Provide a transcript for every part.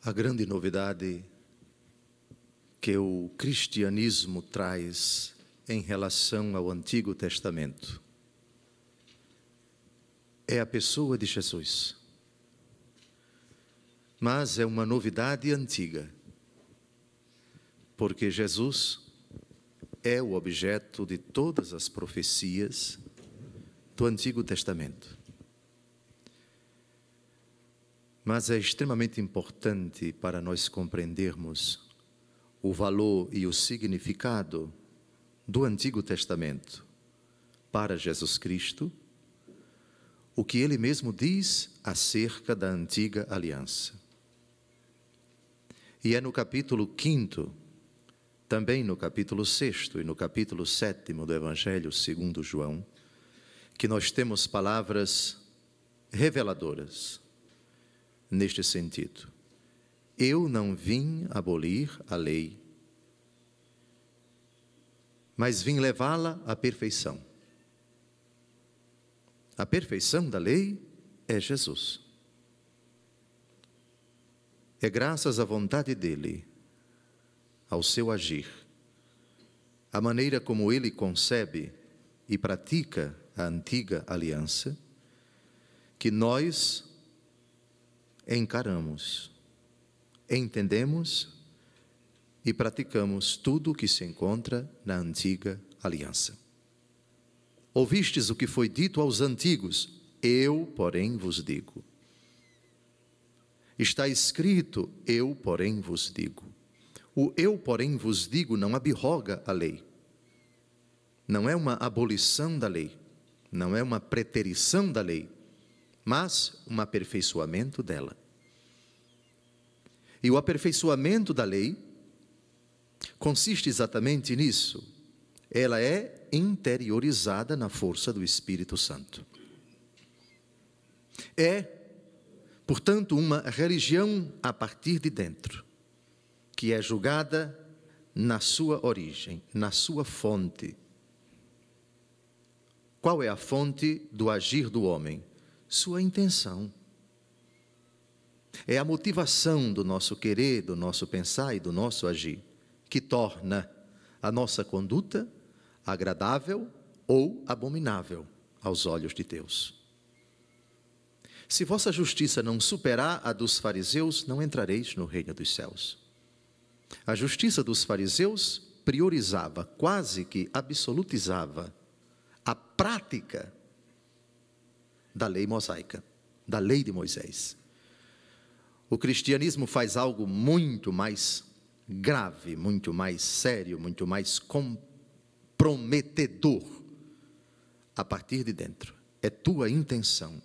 A grande novidade que o cristianismo traz em relação ao Antigo Testamento é a pessoa de Jesus. Mas é uma novidade antiga, porque Jesus é o objeto de todas as profecias do Antigo Testamento. Mas é extremamente importante para nós compreendermos o valor e o significado do Antigo Testamento para Jesus Cristo, o que ele mesmo diz acerca da antiga aliança. E é no capítulo 5, também no capítulo 6 e no capítulo 7 do Evangelho segundo João, que nós temos palavras reveladoras neste sentido. Eu não vim abolir a lei, mas vim levá-la à perfeição. A perfeição da lei é Jesus. É graças à vontade dele, ao seu agir, a maneira como ele concebe e pratica a antiga aliança, que nós encaramos, entendemos e praticamos tudo o que se encontra na antiga aliança. Ouvistes o que foi dito aos antigos, eu, porém, vos digo. Está escrito, eu, porém, vos digo. O eu, porém, vos digo não abroga a lei. Não é uma abolição da lei, não é uma preterição da lei, mas um aperfeiçoamento dela. E o aperfeiçoamento da lei consiste exatamente nisso. Ela é interiorizada na força do Espírito Santo. É, portanto, uma religião a partir de dentro, que é julgada na sua origem, na sua fonte. Qual é a fonte do agir do homem? Sua intenção. É a motivação do nosso querer, do nosso pensar e do nosso agir, que torna a nossa conduta agradável ou abominável aos olhos de Deus. Se vossa justiça não superar a dos fariseus, não entrareis no reino dos céus. A justiça dos fariseus priorizava, quase que absolutizava, a prática da lei mosaica, da lei de Moisés. O cristianismo faz algo muito mais grave, muito mais sério, muito mais comprometedor a partir de dentro. É tua intenção,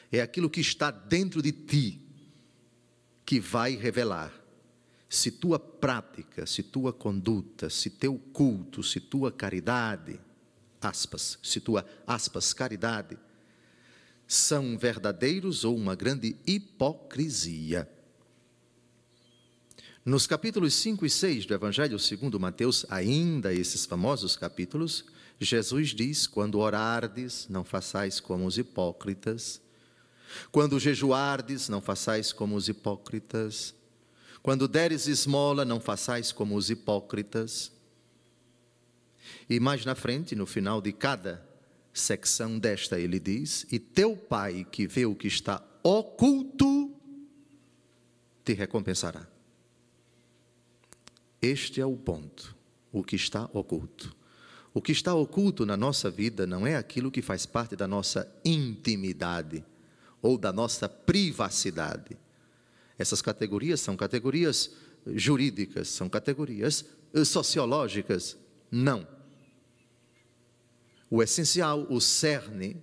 é aquilo que está dentro de ti que vai revelar se tua prática, se tua conduta, se teu culto, se tua caridade, aspas, se tua, aspas, caridade, são verdadeiros ou uma grande hipocrisia. Nos capítulos 5 e 6 do Evangelho segundo Mateus, ainda esses famosos capítulos, Jesus diz, quando orardes, não façais como os hipócritas. Quando jejuardes, não façais como os hipócritas. Quando deres esmola, não façais como os hipócritas. E mais na frente, no final de cada secção desta, ele diz, e teu Pai que vê o que está oculto, te recompensará. Este é o ponto, o que está oculto. O que está oculto na nossa vida não é aquilo que faz parte da nossa intimidade ou da nossa privacidade. Essas categorias são categorias jurídicas, são categorias sociológicas. Não. O essencial, o cerne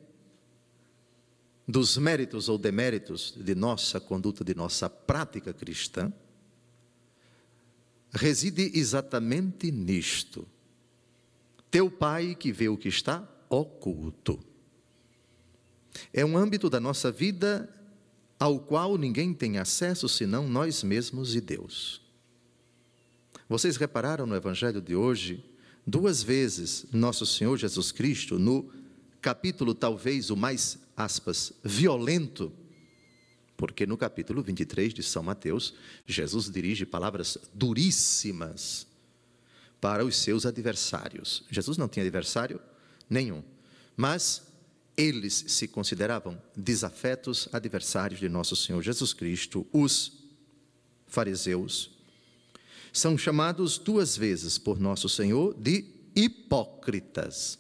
dos méritos ou deméritos de nossa conduta, de nossa prática cristã, reside exatamente nisto. Teu Pai que vê o que está oculto. É um âmbito da nossa vida ao qual ninguém tem acesso senão nós mesmos e Deus. Vocês repararam no Evangelho de hoje, 2 vezes nosso Senhor Jesus Cristo, no capítulo talvez o mais, aspas, violento Porque no capítulo 23 de São Mateus, Jesus dirige palavras duríssimas para os seus adversários. Jesus não tinha adversário nenhum, mas eles se consideravam desafetos adversários de nosso Senhor Jesus Cristo. Os fariseus são chamados 2 vezes por nosso Senhor de hipócritas.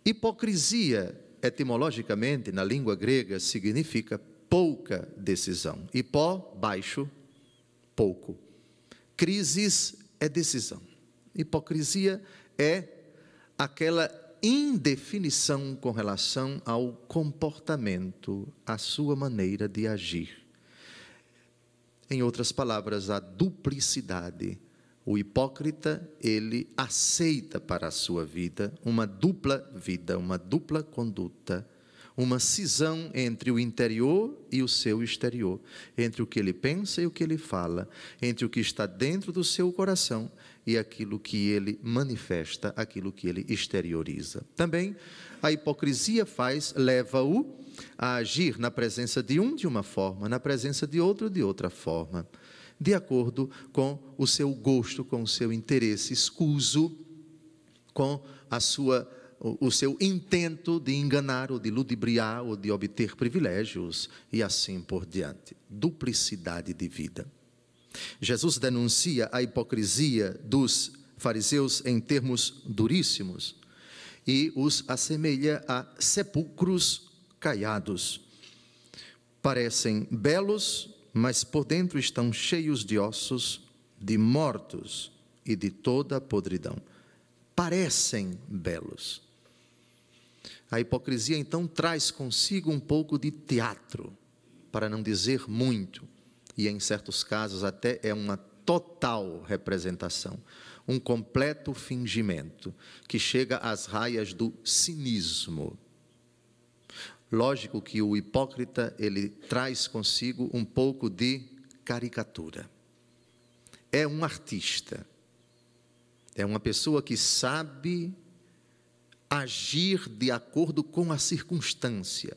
Hipocrisia, etimologicamente, na língua grega, significa pouca decisão. Hipó, baixo, pouco. Crisis é decisão. Hipocrisia é aquela indefinição com relação ao comportamento, à sua maneira de agir. Em outras palavras, a duplicidade. O hipócrita, ele aceita para a sua vida, uma dupla conduta, uma cisão entre o interior e o seu exterior, entre o que ele pensa e o que ele fala, entre o que está dentro do seu coração e aquilo que ele manifesta, aquilo que ele exterioriza. Também a hipocrisia leva-o a agir na presença de um de uma forma, na presença de outro de outra forma, de acordo com o seu gosto, com o seu interesse escuso, com o seu intento de enganar ou de ludibriar ou de obter privilégios e assim por diante. Duplicidade de vida. Jesus denuncia a hipocrisia dos fariseus em termos duríssimos e os assemelha a sepulcros caiados. Parecem belos, mas por dentro estão cheios de ossos, de mortos e de toda a podridão. Parecem belos. A hipocrisia, então, traz consigo um pouco de teatro, para não dizer muito, e em certos casos até é uma total representação, um completo fingimento, que chega às raias do cinismo. Lógico que o hipócrita, ele traz consigo um pouco de caricatura. É um artista. É uma pessoa que sabe agir de acordo com a circunstância,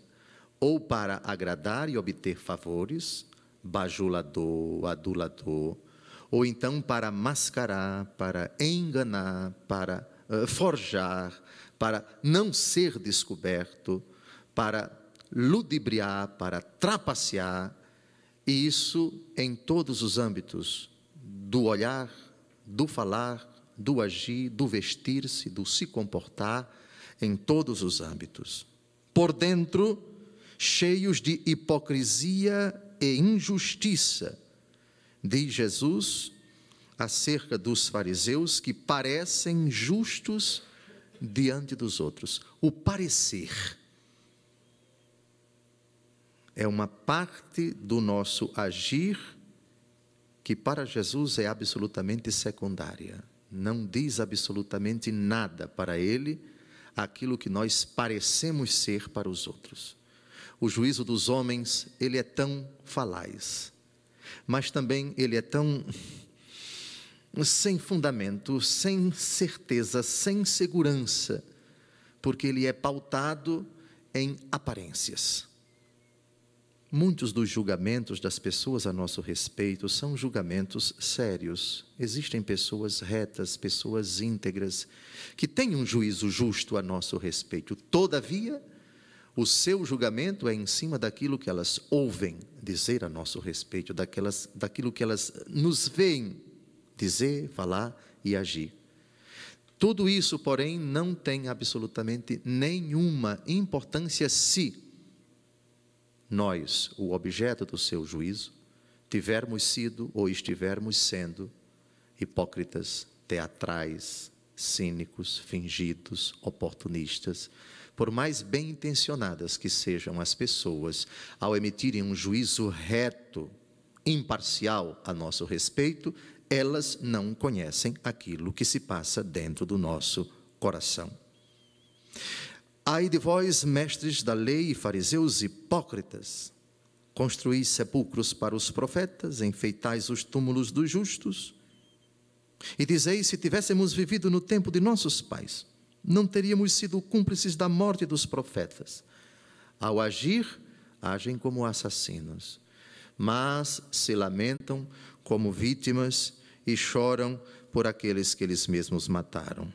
ou para agradar e obter favores, bajulador, adulador, ou então para mascarar, para enganar, para forjar, para não ser descoberto, para ludibriar, para trapacear, e isso em todos os âmbitos, do olhar, do falar, do agir, do vestir-se, do se comportar, em todos os âmbitos. Por dentro, cheios de hipocrisia e injustiça, diz Jesus acerca dos fariseus que parecem justos diante dos outros. O parecer é uma parte do nosso agir que para Jesus é absolutamente secundária. Não diz absolutamente nada para ele aquilo que nós parecemos ser para os outros. O juízo dos homens, ele é tão falaz, mas também ele é tão sem fundamento, sem certeza, sem segurança, porque ele é pautado em aparências. Muitos dos julgamentos das pessoas a nosso respeito são julgamentos sérios. Existem pessoas retas, pessoas íntegras, que têm um juízo justo a nosso respeito. Todavia, o seu julgamento é em cima daquilo que elas ouvem dizer a nosso respeito, daquilo que elas nos veem dizer, falar e agir. Tudo isso, porém, não tem absolutamente nenhuma importância se nós, o objeto do seu juízo, tivermos sido ou estivermos sendo hipócritas, teatrais, cínicos, fingidos, oportunistas. Por mais bem intencionadas que sejam as pessoas, ao emitirem um juízo reto, imparcial a nosso respeito, elas não conhecem aquilo que se passa dentro do nosso coração. Ai de vós, mestres da lei e fariseus hipócritas, construís sepulcros para os profetas, enfeitais os túmulos dos justos, e dizeis, se tivéssemos vivido no tempo de nossos pais, não teríamos sido cúmplices da morte dos profetas. Ao agir, agem como assassinos, mas se lamentam como vítimas e choram por aqueles que eles mesmos mataram.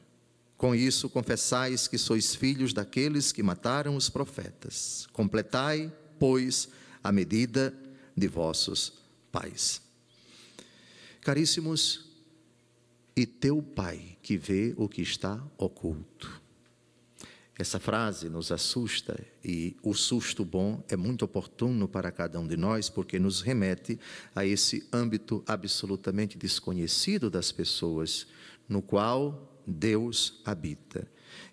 Com isso, confessais que sois filhos daqueles que mataram os profetas. Completai, pois, a medida de vossos pais. Caríssimos, e teu Pai que vê o que está oculto. Essa frase nos assusta, e o susto bom é muito oportuno para cada um de nós, porque nos remete a esse âmbito absolutamente desconhecido das pessoas, no qual Deus habita.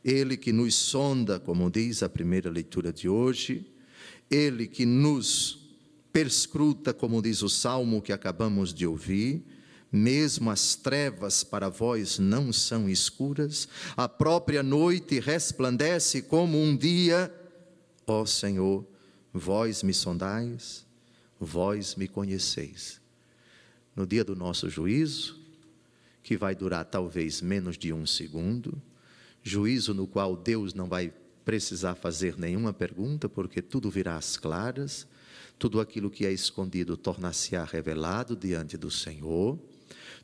Ele que nos sonda, como diz a primeira leitura de hoje, Ele que nos perscruta, como diz o Salmo que acabamos de ouvir, mesmo as trevas para vós não são escuras, a própria noite resplandece como um dia. Ó Senhor, vós me sondais, vós me conheceis. No dia do nosso juízo, que vai durar talvez menos de 1 segundo, juízo no qual Deus não vai precisar fazer nenhuma pergunta, porque tudo virá às claras, tudo aquilo que é escondido tornar-se-á revelado diante do Senhor.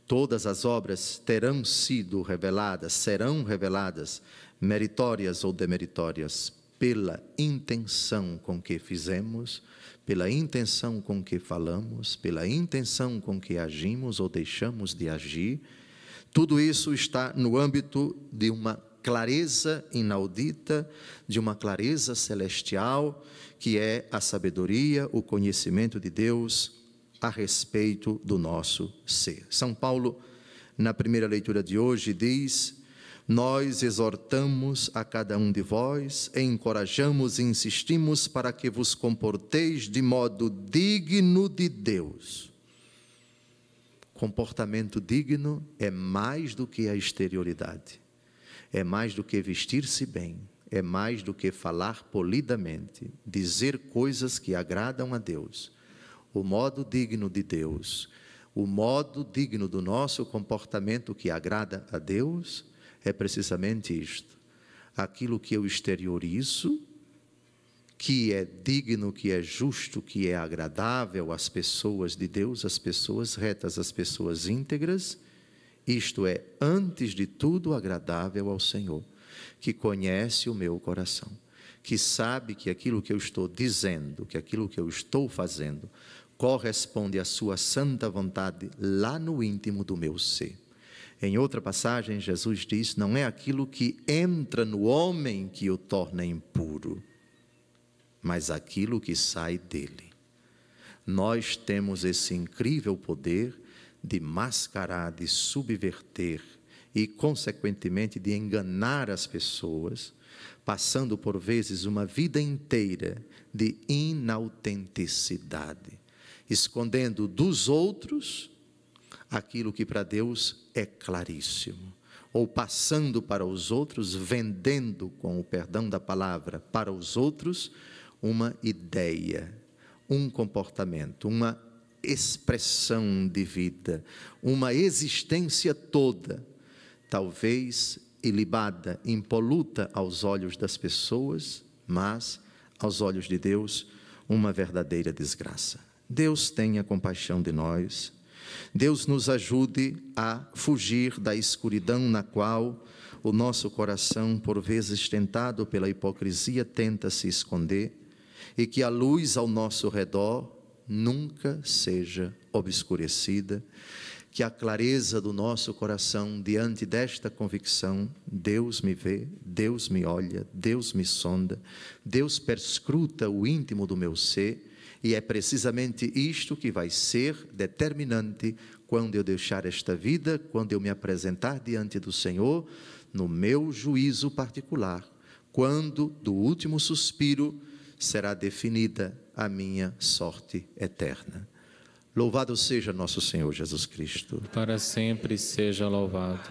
Todas as obras terão sido reveladas, serão reveladas, meritórias ou demeritórias, pela intenção com que fizemos, pela intenção com que falamos, pela intenção com que agimos ou deixamos de agir. Tudo isso está no âmbito de uma clareza inaudita, de uma clareza celestial, que é a sabedoria, o conhecimento de Deus a respeito do nosso ser. São Paulo, na primeira leitura de hoje, diz: nós exortamos a cada um de vós, encorajamos e insistimos para que vos comporteis de modo digno de Deus. Comportamento digno é mais do que a exterioridade, é mais do que vestir-se bem, é mais do que falar polidamente, dizer coisas que agradam a Deus. O modo digno de Deus, o modo digno do nosso comportamento que agrada a Deus, é precisamente isto: aquilo que eu exteriorizo, que é digno, que é justo, que é agradável às pessoas de Deus, às pessoas retas, às pessoas íntegras, isto é, antes de tudo, agradável ao Senhor, que conhece o meu coração, que sabe que aquilo que eu estou dizendo, que aquilo que eu estou fazendo, corresponde à sua santa vontade lá no íntimo do meu ser. Em outra passagem, Jesus diz: não é aquilo que entra no homem que o torna impuro, mas aquilo que sai dele. Nós temos esse incrível poder de mascarar, de subverter e, consequentemente, de enganar as pessoas, passando por vezes uma vida inteira de inautenticidade, escondendo dos outros aquilo que para Deus é claríssimo, ou passando para os outros, vendendo, com o perdão da palavra, para os outros uma ideia, um comportamento, uma expressão de vida, uma existência toda, talvez ilibada, impoluta aos olhos das pessoas, mas aos olhos de Deus, uma verdadeira desgraça. Deus tenha compaixão de nós, Deus nos ajude a fugir da escuridão na qual o nosso coração, por vezes tentado pela hipocrisia, tenta se esconder, e que a luz ao nosso redor nunca seja obscurecida, que a clareza do nosso coração diante desta convicção: Deus me vê, Deus me olha, Deus me sonda, Deus perscruta o íntimo do meu ser, e é precisamente isto que vai ser determinante quando eu deixar esta vida, quando eu me apresentar diante do Senhor, no meu juízo particular, quando do último suspiro será definida a minha sorte eterna. Louvado seja nosso Senhor Jesus Cristo. Para sempre seja louvado.